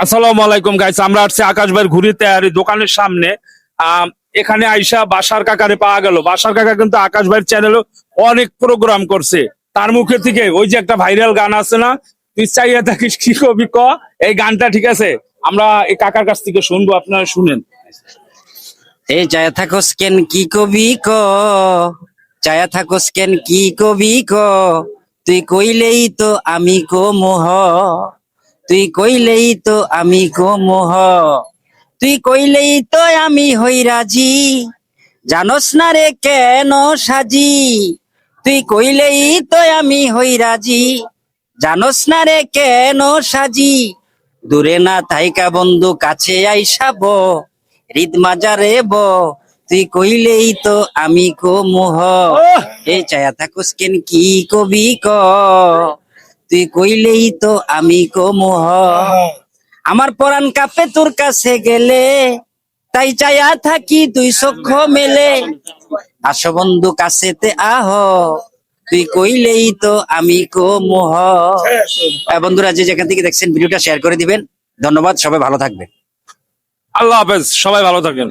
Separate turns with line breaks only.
আসসালামু আলাইকুম গাইস, আমরা আসছি আকাশ ভাইয়ের ঘুরি তৈরি দোকানের সামনে। এখানে আইসা বাসার কাকারে পাওয়া গেল। বাসার কাকা কিন্তু আকাশ ভাইয়ের চ্যানেলে অনেক প্রোগ্রাম করছে। তার মুখে থেকে ওই যে একটা ভাইরাল গান আছে না, তুই চাইয়া থাকিস কি কবি ক, এই গানটা ঠিক আছে আমরা এই কাকার কাছ থেকে শুনবো, আপনারা শুনেন।
এই চায়া থাকোস কেন কি কবি ক, চায়া থাকোস কেন কি কবি ক, তুই কইলেই তো আমি কো মোহ, তুই কইলেই তো আমি কো মোহ, তুই কইলেই তো আমি হই রাজি, জানোস না রে কেন সাজি, তুই কইলেই তো আমি হই রাজি, জানোস না রে কেন সাজি, দূরে না থাইকা বন্ধু কাছে আইসাব, হৃদ মাজারে তুই কইলেই তো আমি কো মোহ, এই চায়া থাকুস কেন কি কবি ক, তুই কইলেই তো আমি কো মোহ, আমার পরাণ কাপে তোর কাছে গেলে, তাই চায়া থাকি তুই চক্ষু মেলে, আসো বন্ধু কাছেতে আহ, তুই কইলেই তো আমি কো মোহ। বন্ধুরা যে যেখান থেকে দেখছেন ভিডিওটা শেয়ার করে দিবেন। ধন্যবাদ, সবাই ভালো থাকবেন।
আল্লাহ হাফেজ, সবাই ভালো থাকেন।